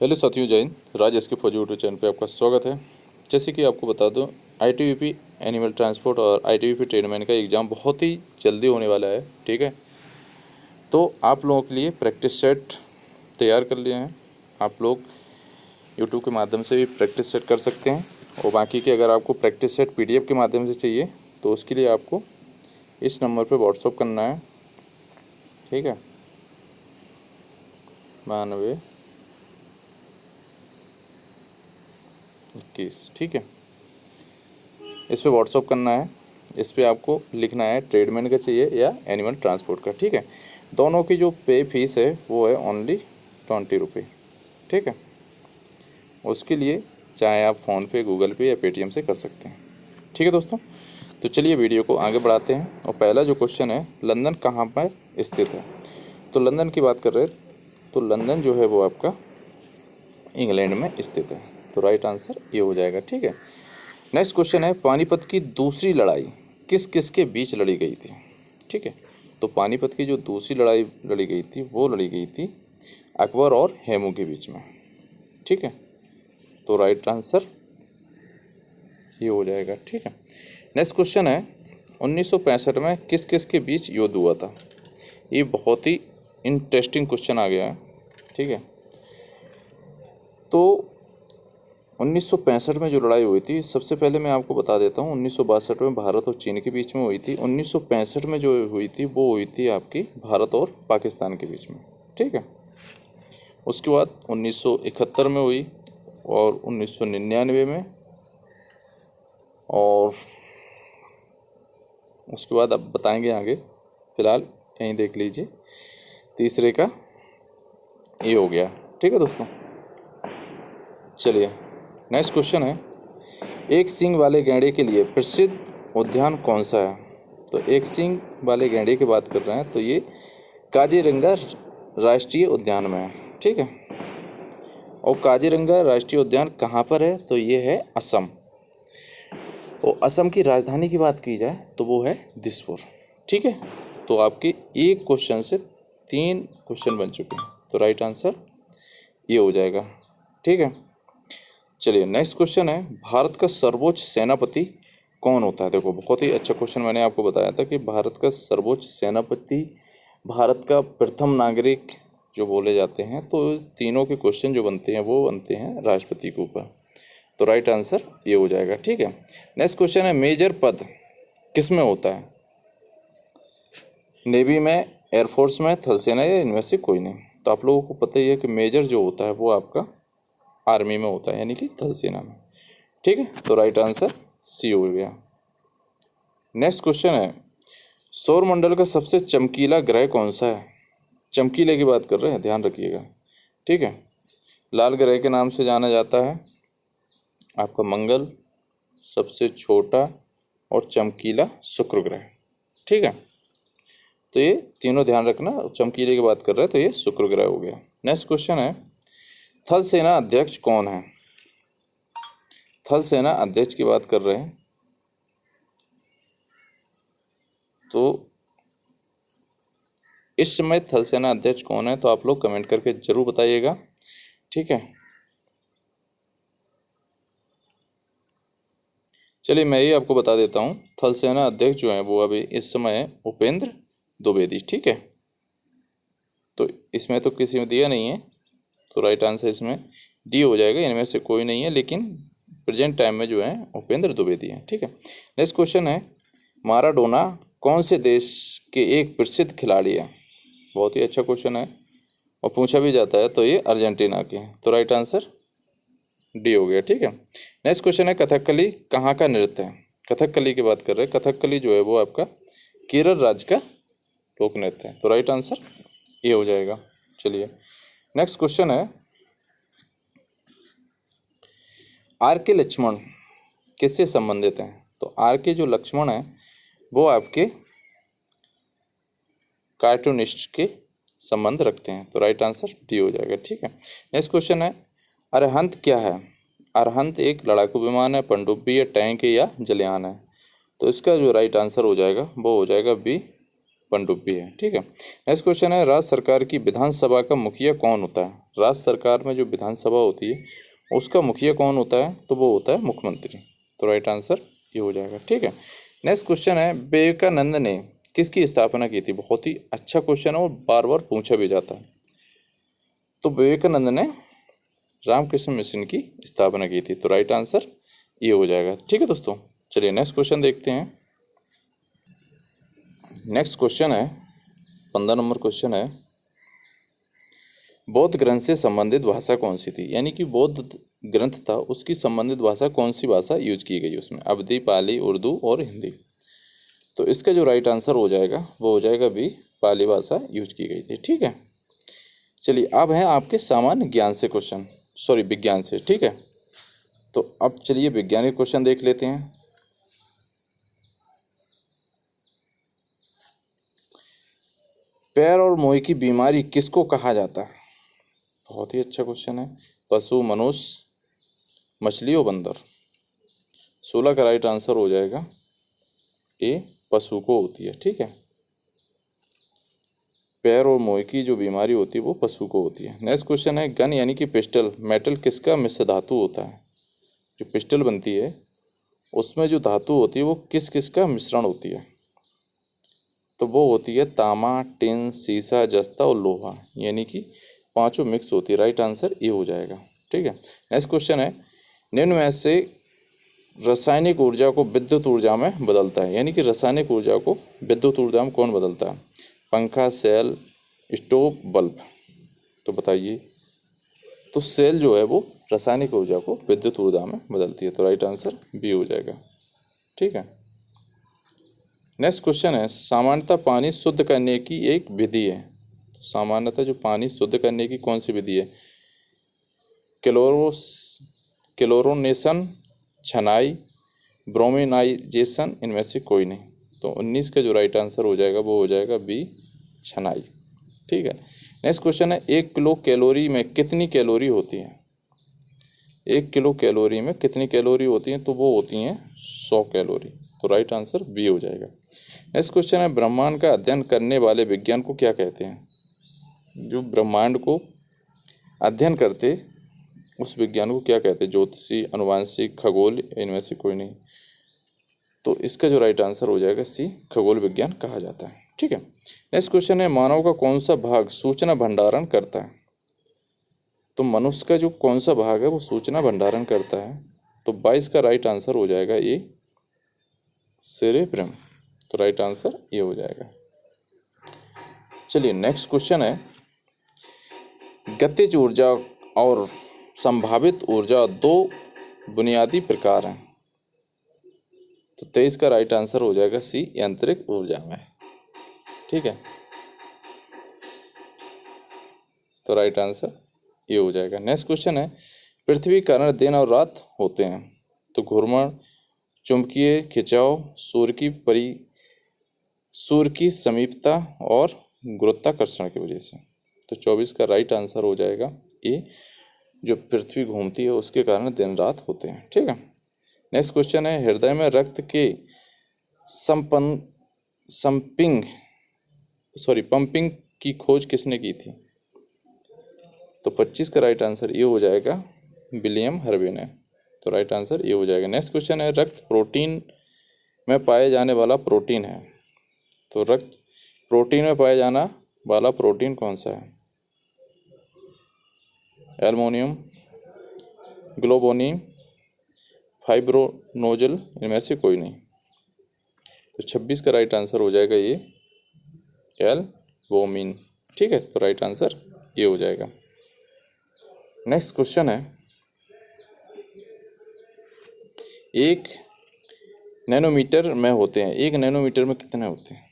Hello साथियों, जय हिंद। राज S के फौजी यूट्यूब चैनल पे आपका स्वागत है। जैसे कि आपको बता दूं, आईटीबीपी एनिमल ट्रांसपोर्ट और आईटीबीपी ट्रेडमैन का एग्ज़ाम बहुत ही जल्दी होने वाला है। ठीक है, तो आप लोगों के लिए प्रैक्टिस सेट तैयार कर लिए हैं। आप लोग यूट्यूब के माध्यम से भी प्रैक्टिस सेट कर सकते हैं, और बाकी के अगर आपको प्रैक्टिस सेट पीडीएफ के माध्यम से चाहिए तो उसके लिए आपको इस नंबर पर व्हाट्सअप करना है। ठीक है, 9221। ठीक है, इस पर व्हाट्सअप करना है। इस पर आपको लिखना है ट्रेडमैन का चाहिए या एनिमल ट्रांसपोर्ट का। ठीक है, दोनों की जो पे फीस है वो है ओनली 20 रुपये। ठीक है, उसके लिए चाहे आप फ़ोनपे, गूगल पे या पेटीएम से कर सकते हैं। ठीक है दोस्तों, तो चलिए वीडियो को आगे बढ़ाते हैं। और पहला जो क्वेश्चन है, लंदन कहाँ पर स्थित है। तो लंदन की बात कर रहे हैं, तो लंदन जो है वो आपका इंग्लैंड में स्थित है। तो राइट आंसर ये हो जाएगा। ठीक है, नेक्स्ट क्वेश्चन है, पानीपत की दूसरी लड़ाई किस किस के बीच लड़ी गई थी। ठीक है, तो पानीपत की जो दूसरी लड़ाई लड़ी गई थी वो लड़ी गई थी अकबर और हेमू के बीच में। ठीक है, तो राइट आंसर ये हो जाएगा। ठीक है, नेक्स्ट क्वेश्चन है, 1965 में किस किस के बीच युद्ध हुआ था। ये बहुत ही इंटरेस्टिंग क्वेश्चन आ गया है। ठीक है, तो 1965 में जो लड़ाई हुई थी, सबसे पहले मैं आपको बता देता हूँ, 1962 में भारत और चीन के बीच में हुई थी। 1965 में जो हुई थी वो हुई थी आपकी भारत और पाकिस्तान के बीच में। ठीक है, उसके बाद 1971 में हुई, और 1999 में, और उसके बाद अब बताएंगे आगे। फ़िलहाल यहीं देख लीजिए, तीसरे का ये हो गया। ठीक है दोस्तों, चलिए नेक्स्ट क्वेश्चन है, एक सींग वाले गैंडे के लिए प्रसिद्ध उद्यान कौन सा है। तो एक सींग वाले गैंडे की बात कर रहे हैं, तो ये काजीरंगा राष्ट्रीय उद्यान में है। ठीक है, और काजीरंगा राष्ट्रीय उद्यान कहाँ पर है, तो ये है असम। और असम की राजधानी की बात की जाए तो वो है दिसपुर। ठीक है, तो आपके एक क्वेश्चन से 3 क्वेश्चन बन चुके हैं, तो राइट आंसर ये हो जाएगा। ठीक है, चलिए नेक्स्ट क्वेश्चन है, भारत का सर्वोच्च सेनापति कौन होता है। देखो, बहुत ही अच्छा क्वेश्चन मैंने आपको बताया था कि भारत का सर्वोच्च सेनापति, भारत का प्रथम नागरिक जो बोले जाते हैं। तो तीनों के क्वेश्चन जो बनते हैं वो बनते हैं राष्ट्रपति के ऊपर। तो राइट आंसर ये हो जाएगा। ठीक है, नेक्स्ट क्वेश्चन है, मेजर पद किस में होता है। नेवी में, एयरफोर्स में, थल सेना, या इनमें से कोई नहीं। तो आप लोगों को पता ही है कि मेजर जो होता है वो आपका आर्मी में होता है, यानी कि थल सेना में। ठीक है, तो राइट आंसर सी हो गया। नेक्स्ट क्वेश्चन है, सौरमंडल का सबसे चमकीला ग्रह कौन सा है। चमकीले की बात कर रहे हैं, ध्यान रखिएगा। ठीक है, लाल ग्रह के नाम से जाना जाता है आपका मंगल, सबसे छोटा और चमकीला शुक्र ग्रह। ठीक है, तो ये तीनों ध्यान रखना। चमकीले की बात कर रहे हैं तो ये शुक्र ग्रह हो गया। नेक्स्ट क्वेश्चन है, थल सेना अध्यक्ष कौन है। थल सेना अध्यक्ष की बात कर रहे हैं, तो इस समय थल सेना अध्यक्ष कौन है, तो आप लोग कमेंट करके जरूर बताइएगा। ठीक है, चलिए मैं ये आपको बता देता हूँ, थल सेना अध्यक्ष जो है वो अभी इस समय है उपेंद्र द्विवेदी। ठीक है, तो इसमें तो किसी में दिया नहीं है, तो राइट आंसर इसमें डी हो जाएगा। इनमें से कोई नहीं है, लेकिन प्रेजेंट टाइम में जो है उपेंद्र द्विवेदी है। ठीक है, नेक्स्ट क्वेश्चन है, माराडोना कौन से देश के एक प्रसिद्ध खिलाड़ी है। बहुत ही अच्छा क्वेश्चन है, और पूछा भी जाता है, तो ये अर्जेंटीना के हैं। तो राइट आंसर डी हो गया। ठीक है, नेक्स्ट क्वेश्चन है, कथकली कहाँ का नृत्य है। कथकली की बात कर रहे हैं, कथकली जो है वो आपका केरल राज्य का लोक नृत्य है। तो राइट आंसर ये हो जाएगा। चलिए नेक्स्ट क्वेश्चन है, आर के लक्ष्मण किससे संबंधित हैं। तो आर के जो लक्ष्मण हैं वो आपके कार्टूनिस्ट के संबंध रखते हैं। तो राइट आंसर डी हो जाएगा। ठीक है, नेक्स्ट क्वेश्चन है, अरहंत क्या है। अरहंत एक लड़ाकू विमान है, पनडुब्बी है, टैंक है, या जलयान है। तो इसका जो राइट आंसर हो जाएगा वो हो जाएगा बी, पनडुब्बी है। ठीक है, नेक्स्ट क्वेश्चन है, राज्य सरकार की विधानसभा का मुखिया कौन होता है। राज्य सरकार में जो विधानसभा होती है उसका मुखिया कौन होता है? तो वो होता है मुख्यमंत्री। तो राइट आंसर ये हो जाएगा। ठीक है, नेक्स्ट क्वेश्चन है, विवेकानंद ने किसकी स्थापना की थी? बहुत ही अच्छा क्वेश्चन है और बार बार पूछा भी जाता है। तो विवेकानंद ने रामकृष्ण मिशन की स्थापना की थी। तो राइट आंसर ये हो जाएगा। ठीक है दोस्तों, चलिए नेक्स्ट क्वेश्चन देखते हैं। नेक्स्ट क्वेश्चन है 15 नंबर क्वेश्चन है, बौद्ध ग्रंथ से संबंधित भाषा कौन सी थी? यानी कि बौद्ध ग्रंथ था उसकी संबंधित भाषा कौन सी भाषा यूज की गई उसमें? अवधी, पाली, उर्दू और हिंदी। तो इसका जो राइट आंसर हो जाएगा वो हो जाएगा भी, पाली भाषा यूज की गई थी। ठीक है, चलिए अब है आपके सामान्य ज्ञान से क्वेश्चन, सॉरी विज्ञान से। ठीक है, तो अब चलिए वैज्ञानिक क्वेश्चन देख लेते हैं। पैर और मोए की बीमारी किसको कहा जाता है? बहुत ही अच्छा क्वेश्चन है। पशु, मनुष्य, मछली और बंदर। 16 का राइट आंसर हो जाएगा ए, पशु को होती है। ठीक है, पैर और मोए की जो बीमारी होती है वो पशु को होती है। नेक्स्ट क्वेश्चन है, गन यानी कि पिस्टल मेटल किसका मिश्र धातु होता है? जो पिस्टल बनती है उसमें जो धातु होती है वो किस किस का मिश्रण होती है? तो वो होती है तांबा, टिन, सीसा, जस्ता और लोहा, यानी कि पांचों मिक्स होती है। राइट आंसर ये हो जाएगा। ठीक है, नेक्स्ट क्वेश्चन है, निम्न में से रासायनिक ऊर्जा को विद्युत ऊर्जा में बदलता है? यानी कि रासायनिक ऊर्जा को विद्युत ऊर्जा में कौन बदलता है? पंखा, सेल, स्टोव, बल्ब। तो बताइए। तो सेल जो है वो रासायनिक ऊर्जा को विद्युत ऊर्जा में बदलती है। तो राइट आंसर बी हो जाएगा। ठीक है, नेक्स्ट क्वेश्चन है, सामान्यतः पानी शुद्ध करने की एक विधि है। तो सामान्यतः जो पानी शुद्ध करने की कौन सी विधि है? क्लोरोनेशन, छनाई, ब्रोमिनाइजेशन, इनमें से कोई नहीं। तो 19 का जो राइट आंसर हो जाएगा वो हो जाएगा बी, छनाई। ठीक है, नेक्स्ट क्वेश्चन है, 1 किलो कैलोरी में कितनी कैलोरी होती है? 1 किलो कैलोरी में कितनी कैलोरी होती है? तो वो होती हैं 100 कैलोरी। तो राइट आंसर बी हो जाएगा। नेक्स्ट क्वेश्चन है, ब्रह्मांड का अध्ययन करने वाले विज्ञान को क्या कहते हैं? जो ब्रह्मांड को अध्ययन करते उस विज्ञान को क्या कहते हैं? ज्योतिषी, अनुवांशिक, खगोल, इनमें से कोई नहीं। तो इसका जो राइट आंसर हो जाएगा सी, खगोल विज्ञान कहा जाता है। ठीक है, नेक्स्ट क्वेश्चन है, मानव का कौन सा भाग सूचना भंडारण करता है? तो मनुष्य का जो कौन सा भाग है वो सूचना भंडारण करता है? तो 22 का राइट आंसर हो जाएगा ये, सेरेब्रम। तो राइट आंसर ये हो जाएगा। चलिए नेक्स्ट क्वेश्चन है, गतिज ऊर्जा और संभावित ऊर्जा दो बुनियादी प्रकार हैं। तो 23 का राइट आंसर हो जाएगा सी, यांत्रिक ऊर्जा में। ठीक है, तो राइट आंसर ये हो जाएगा। नेक्स्ट क्वेश्चन है, पृथ्वी के कारण दिन और रात होते हैं। तो घूर्णन, चुंबकीय खिंचाव, सूर्य की समीपता और गुरुत्वाकर्षण की वजह से। तो 24 का राइट आंसर हो जाएगा ए, जो पृथ्वी घूमती है उसके कारण दिन रात होते हैं। ठीक है, नेक्स्ट क्वेश्चन है, हृदय में रक्त के पंपिंग की खोज किसने की थी? तो 25 का राइट आंसर ये हो जाएगा, विलियम हार्वे ने। तो राइट आंसर ये हो जाएगा। नेक्स्ट क्वेश्चन है, रक्त प्रोटीन में पाए जाने वाला प्रोटीन है। तो रक्त प्रोटीन में पाया जाना वाला प्रोटीन कौन सा है? एल्युमिनियम, ग्लोबोनिन, फाइब्रोनोजल, इनमें से कोई नहीं। तो 26 का राइट आंसर हो जाएगा ये, एल्बुमिन। ठीक है, तो राइट आंसर ये हो जाएगा। नेक्स्ट क्वेश्चन है, 1 नैनोमीटर में होते हैं, 1 नैनोमीटर में कितने होते हैं?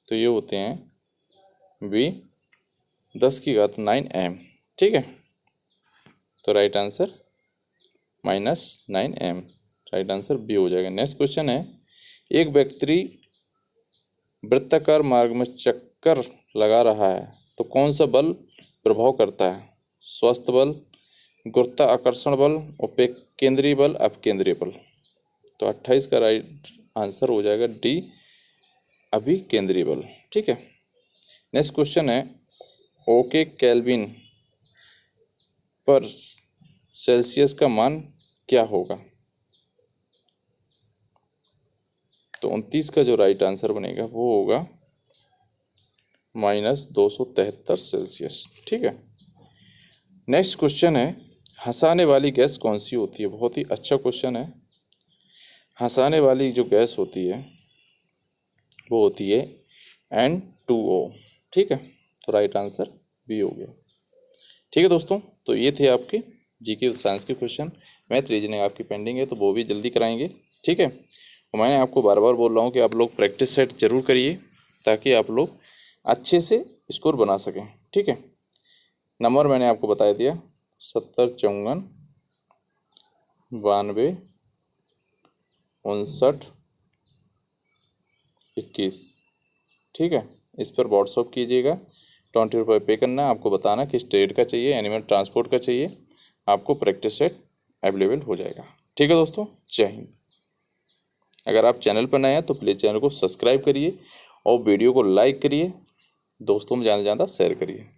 तो ये होते हैं बी, 10⁻⁹ एम। ठीक है, तो right answer -9 M. Right answer B हो जाएगा। नेक्स्ट क्वेश्चन है, एक व्यक्ति वृत्ताकार मार्ग में चक्कर लगा रहा है तो कौन सा बल प्रभाव करता है? स्वस्थ बल, गुरुत्वाकर्षण बल, केंद्रीय बल, अपकेंद्रीय बल। तो 28 का राइट आंसर हो जाएगा डी, अभिकेंद्रीय बल। ठीक है, नेक्स्ट क्वेश्चन है, ओके केल्विन पर सेल्सियस का मान क्या होगा? तो 29 का जो राइट आंसर बनेगा वो होगा -273 सेल्सियस। ठीक है। नेक्स्ट क्वेश्चन है, हंसाने वाली गैस कौन सी होती है? बहुत ही अच्छा क्वेश्चन है। हंसाने वाली जो गैस होती है वो होती है N2O। ठीक है, तो राइट आंसर बी हो गया। ठीक है दोस्तों, तो ये थे आपके जीके साइंस के क्वेश्चन। मैथ रीजनिंग आपकी पेंडिंग है तो वो भी जल्दी कराएंगे। ठीक है, और मैंने आपको बार बार बोल रहा हूँ कि आप लोग प्रैक्टिस सेट जरूर करिए ताकि आप लोग अच्छे से स्कोर बना सकें। ठीक है, नंबर मैंने आपको बता दिया, 70 54 92 59 21। ठीक है, इस पर व्हाट्सअप कीजिएगा। 20 रुपये पे करना है, आपको बताना किस ट्रेड का चाहिए, एनिमल ट्रांसपोर्ट का चाहिए, आपको प्रैक्टिस सेट अवेलेबल हो जाएगा। ठीक है दोस्तों, जय हिंद। अगर आप चैनल पर नए हैं तो प्लीज़ चैनल को सब्सक्राइब करिए और वीडियो को लाइक करिए, दोस्तों में ज़्यादा से ज़्यादा शेयर करिए।